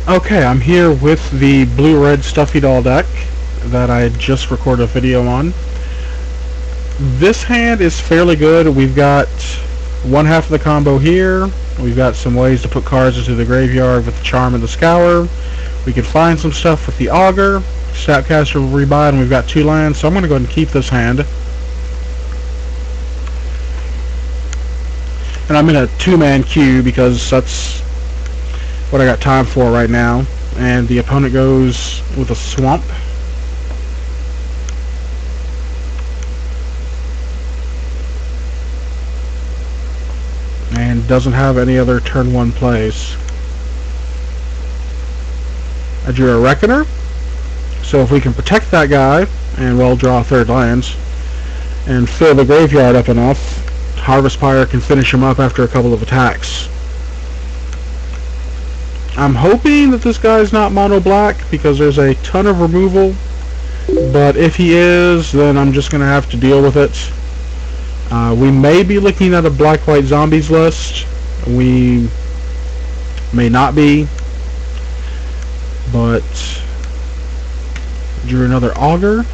Okay, I'm here with the blue-red Stuffy doll deck that I just recorded a video on. This hand is fairly good. We've got one half of the combo here. We've got some ways to put cards into the graveyard with the Charm and the Scour. We can find some stuff with the Augur. Snapcaster will rebuy, and we've got 2 lands, so I'm going to go ahead and keep this hand. And I'm in a 2-man queue because that's what I got time for right now. And the opponent goes with a Swamp. And doesn't have any other turn 1 plays. I drew a Reckoner, so if we can protect that guy and well draw 3rd lands and fill the graveyard up enough, Harvest Pyre can finish him up after a couple of attacks. I'm hoping that this guy's not mono black because there's a ton of removal, but if he is, then I'm just going to have to deal with it. We may be looking at a black-white zombies list. We may not be, but drew another Augur,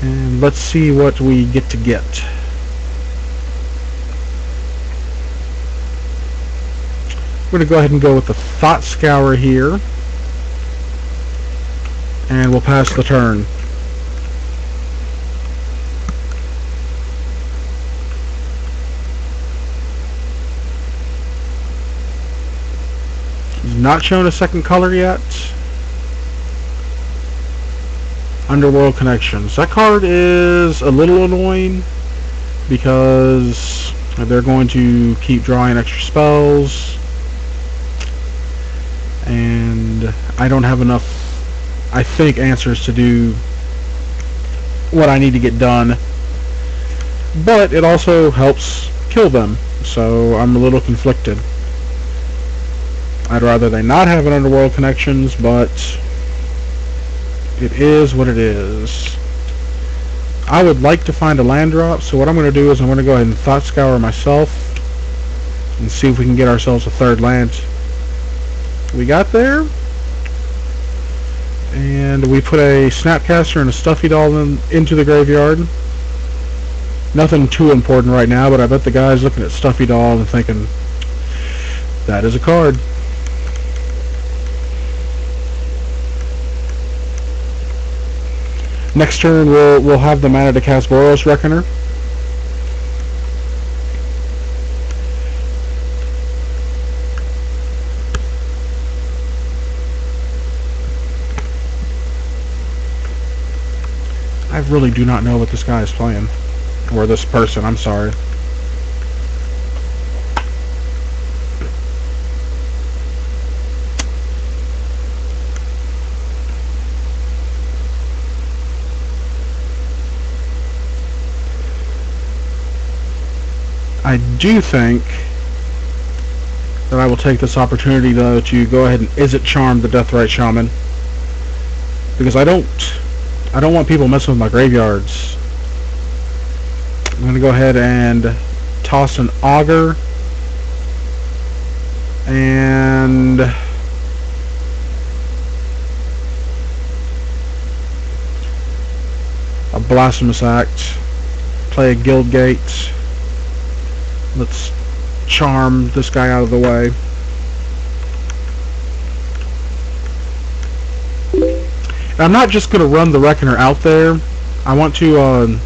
and let's see what we get to get. We're going to go ahead and go with the Thought Scour here, and we'll pass the turn. He's not shown a second color yet. Underworld Connections. That card is a little annoying because they're going to keep drawing extra spells, and I don't have enough, I think, answers to do what I need to get done. But it also helps kill them, so I'm a little conflicted. I'd rather they not have an Underworld Connections, but it is what it is. I would like to find a land drop, so what I'm going to do is I'm going to go ahead and Thought Scour myself and see if we can get ourselves a 3rd land. We got there, and we put a Snapcaster and a Stuffy doll into the graveyard. Nothing too important right now, but I bet the guy's looking at Stuffy doll and thinking, that is a card. Next turn we'll have the mana to cast Boros Reckoner. I really do not know what this guy is playing. Or this person, I'm sorry. I do think that I will take this opportunity, though, to go ahead and Izzet Charm the Deathrite Shaman, because I don't want people messing with my graveyards. I'm going to go ahead and toss an Augur and a Blasphemous Act, play a Guild Gate. Let's charm this guy out of the way. And I'm not just going to run the Reckoner out there. I want to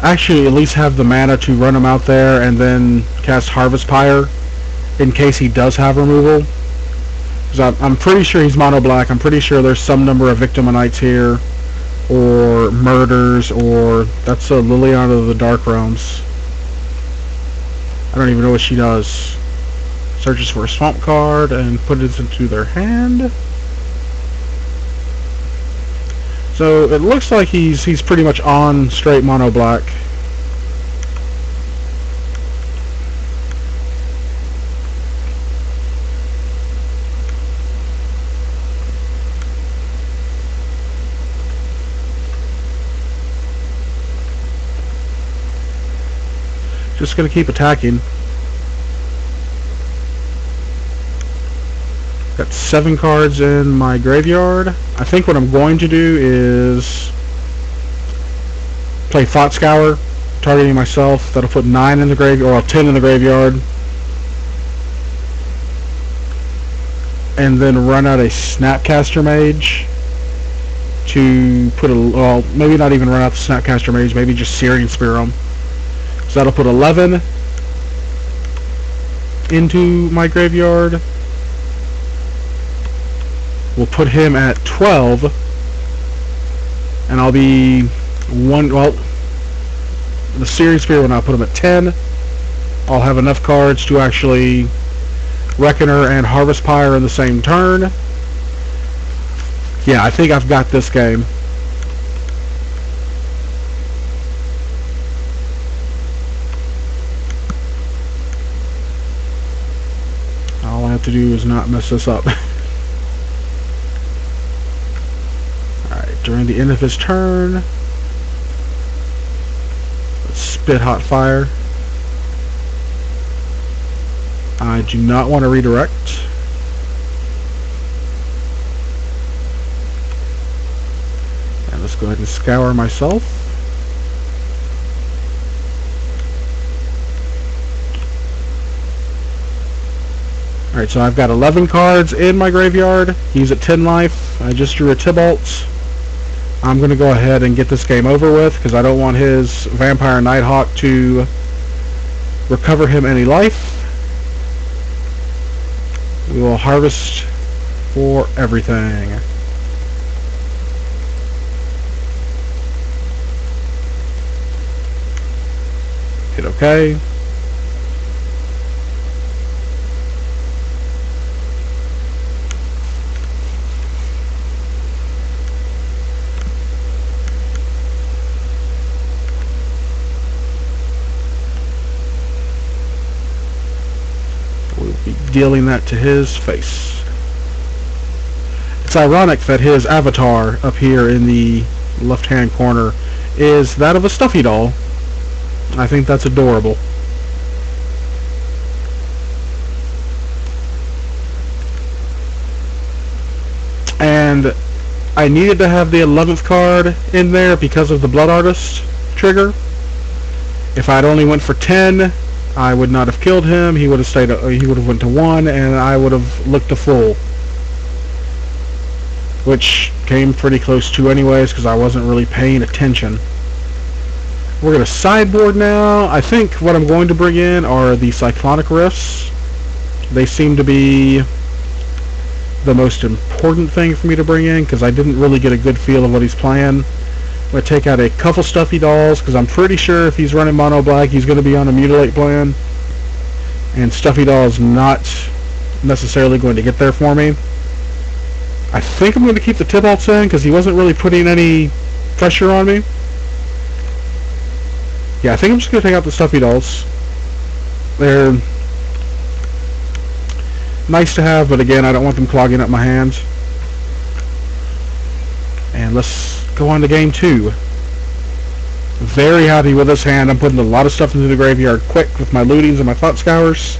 actually at least have the mana to run him out there and then cast Harvest Pyre in case he does have removal. Because I'm pretty sure he's mono black. I'm pretty sure there's some number of Victimites here, or Murders, or that's a Liliana of the Dark Realms. I don't even know what she does. Searches for a swamp card and put it into their hand. So it looks like he's pretty much on straight mono black. Just gonna keep attacking. Got 7 cards in my graveyard. I think what I'm going to do is play Thought Scour, targeting myself. That'll put 9 in the graveyard, or 10 in the graveyard. And then run out a Snapcaster Mage to put a, well, maybe not even run out the Snapcaster Mage, maybe just Searing Spear him. So that'll put 11 into my graveyard. We'll put him at 12, and I'll be well, the Searing Spear, when I put him at 10, I'll have enough cards to actually Reckoner and Harvest Pyre in the same turn. Yeah, I think I've got this game. All I have to do is not mess this up. During the end of his turn, let's spit Hot Fire. I do not want to redirect. And let's go ahead and scour myself. Alright, so I've got 11 cards in my graveyard. He's at 10 life. I just drew a Tybalt. I'm going to go ahead and get this game over with because I don't want his Vampire Nighthawk to recover him any life. We will harvest for everything. Hit OK. Be dealing that to his face. It's ironic that his avatar up here in the left-hand corner is that of a Stuffy doll. I think that's adorable. And I needed to have the 11th card in there because of the Blood Artist trigger. If I'd only went for 10, I would not have killed him. He would have stayed. He would have went to 1, and I would have looked a fool, which came pretty close to anyways because I wasn't really paying attention. We're gonna sideboard now. I think what I'm going to bring in are the Cyclonic Rifts. They seem to be the most important thing for me to bring in because I didn't really get a good feel of what he's playing. I'm going to take out a couple Stuffy dolls because I'm pretty sure if he's running mono black he's going to be on a Mutilate plan, and Stuffy doll is not necessarily going to get there for me. I think I'm going to keep the Tybalts in because he wasn't really putting any pressure on me. Yeah, I think I'm just going to take out the Stuffy dolls. They're nice to have, but again, I don't want them clogging up my hands. And let's go on to game 2. Very happy with this hand. I'm putting a lot of stuff into the graveyard quick with my lootings and my Thought Scours.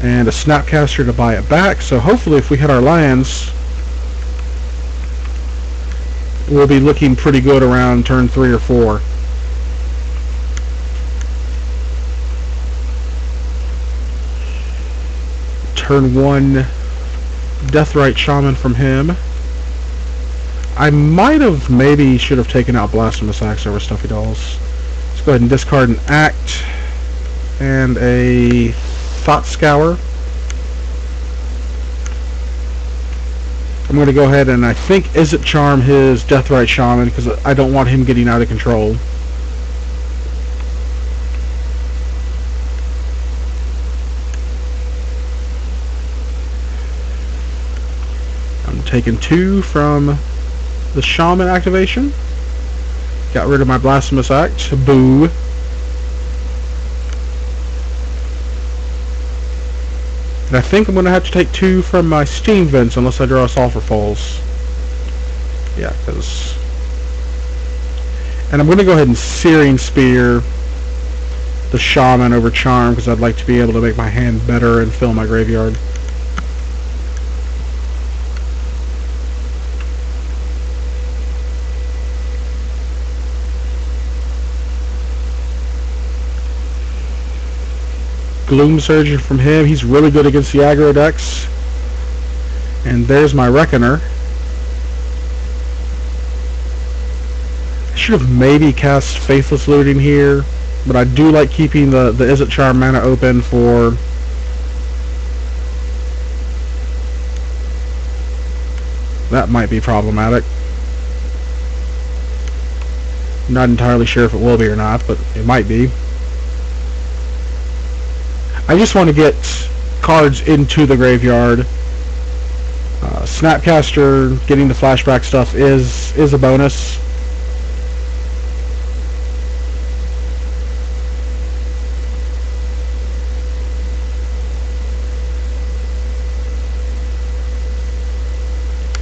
And a Snapcaster to buy it back. So hopefully if we hit our lands, we'll be looking pretty good around turn 3 or 4. Turn 1, Deathrite Shaman from him. I might have maybe should have taken out Blasphemous Axe over Stuffy dolls. Let's go ahead and discard an Act and a Thought Scour. I'm going to go ahead and I think Izzet Charm his Deathrite Shaman because I don't want him getting out of control. I'm taking 2 from the Shaman activation. Got rid of my Blasphemous Act. Boo. And I think I'm going to have to take 2 from my Steam Vents unless I draw a Sulfur Falls. Yeah, because... And I'm going to go ahead and Searing Spear the Shaman over Charm because I'd like to be able to make my hand better and fill my graveyard. Gloom Surgeon from him. He's really good against the aggro decks. And there's my Reckoner. I should have maybe cast Faithless Looting here, but I do like keeping the Izzet Charm mana open for that. Might be problematic. Not entirely sure if it will be or not, but it might be. I just want to get cards into the graveyard. Snapcaster, getting the flashback stuff is a bonus.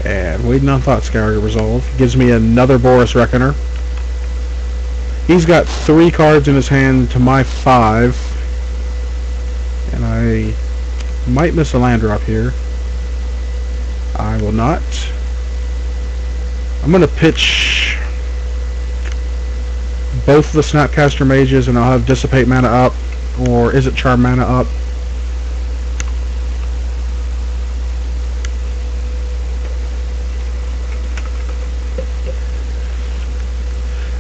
And Waiting on Thoughtscour to resolve. Gives me another Boros Reckoner. He's got 3 cards in his hand to my 5. And I might miss a land drop here. I will not. I'm going to pitch both the Snapcaster Mages, and I'll have Dissipate mana up, or Izzet Charm mana up.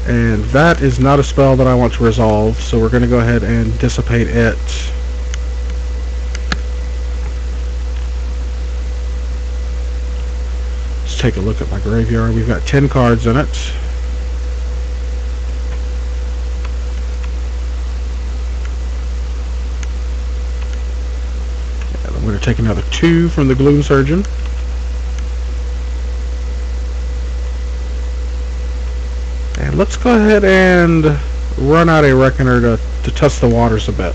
And that is not a spell that I want to resolve, so we're going to go ahead and dissipate it. Let's take a look at my graveyard. We've got 10 cards in it. And I'm going to take another 2 from the Gloom Surgeon. And let's go ahead and run out a Reckoner to test the waters a bit.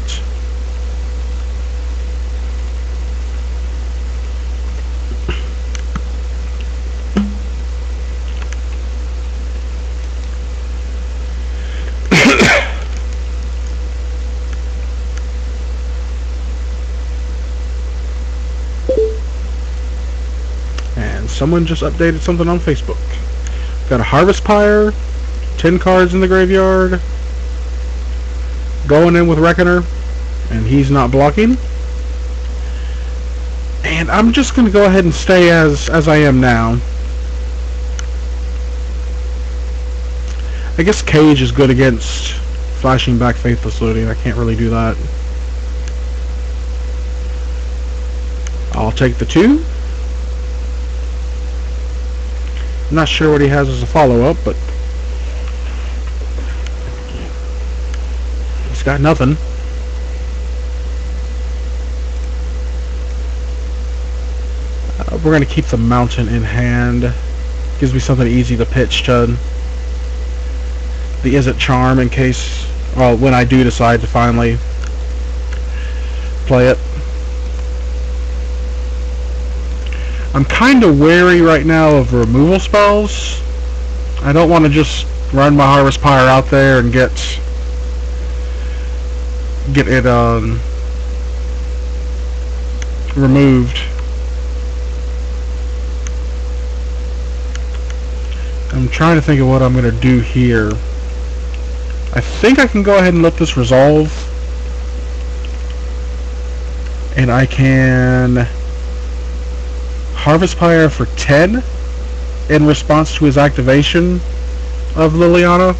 And someone just updated something on Facebook. Got a Harvest Pyre, 10 cards in the graveyard, going in with Reckoner, and he's not blocking. And I'm just going to go ahead and stay as I am now. I guess Cage is good against flashing back Faithless Looting. I can't really do that. I'll take the 2. I'm not sure what he has as a follow-up, but he's got nothing. We're going to keep the Mountain in hand. Gives me something easy to pitch to the Izzet Charm in case, well, when I do decide to finally play it. I'm kind of wary right now of removal spells. I don't want to just run my Harvest Pyre out there and get it removed. I'm trying to think of what I'm going to do here. I think I can go ahead and let this resolve, and I can Harvest Pyre for 10 in response to his activation of Liliana.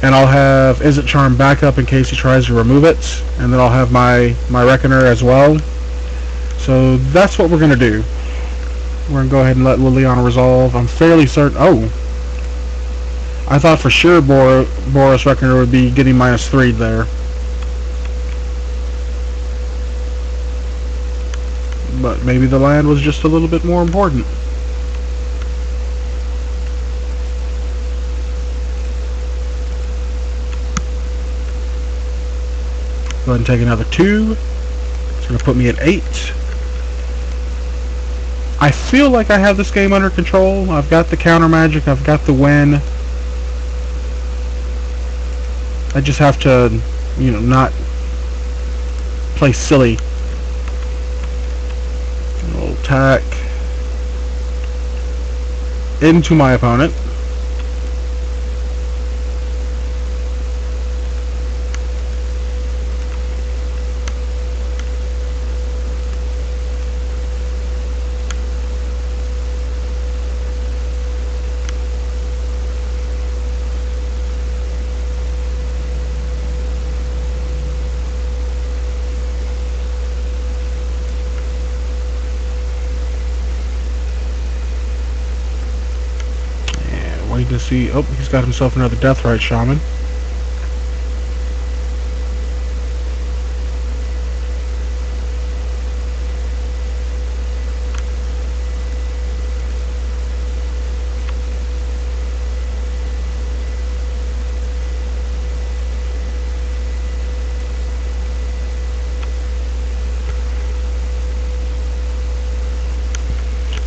And I'll have Izzet Charm back up in case he tries to remove it, and then I'll have my Reckoner as well. So that's what we're going to do. We're going to go ahead and let Liliana resolve. I'm fairly certain... Oh! I thought for sure Boros Reckoner would be getting -3 there. But maybe the land was just a little bit more important. Go ahead and take another 2. It's going to put me at 8. I feel like I have this game under control. I've got the counter magic. I've got the win. I just have to, you know, not play silly. I'll attack into my opponent. see... Oh, he's got himself another Deathrite Shaman.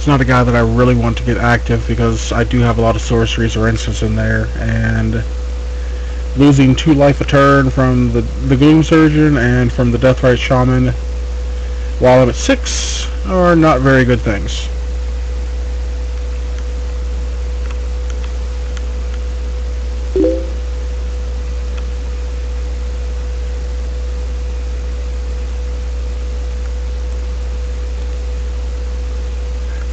Not a guy that I really want to get active because I do have a lot of sorceries or instants in there, and losing 2 life a turn from the Gloom Surgeon and from the Deathrite Shaman while I'm at 6 are not very good things.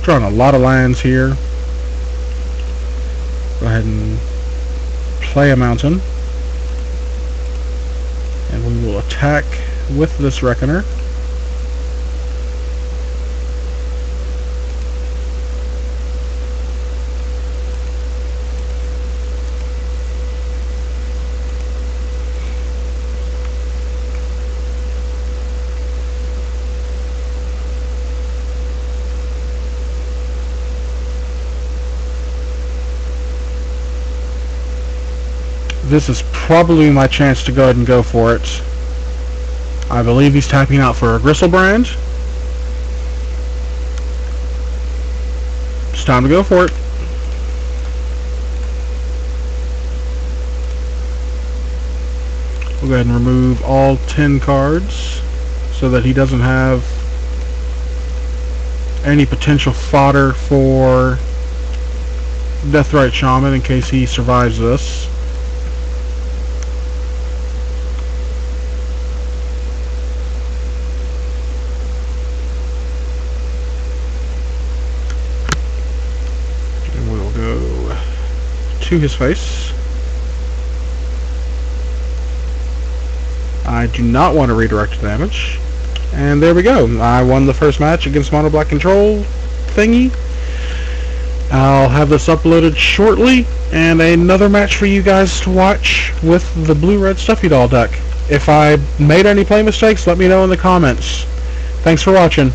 Drawing a lot of lands here. Go ahead and play a mountain. And we will attack with this Reckoner. This is probably my chance to go ahead and go for it. I believe he's tapping out for a Gristlebrand. It's time to go for it. We'll go ahead and remove all 10 cards so that he doesn't have any potential fodder for Deathrite Shaman in case he survives this. To his face. I do not want to redirect damage. And there we go. I won the first match against Mono Black Control thingy. I'll have this uploaded shortly, and another match for you guys to watch with the Blue-Red Stuffy Doll deck. If I made any play mistakes, let me know in the comments. Thanks for watching.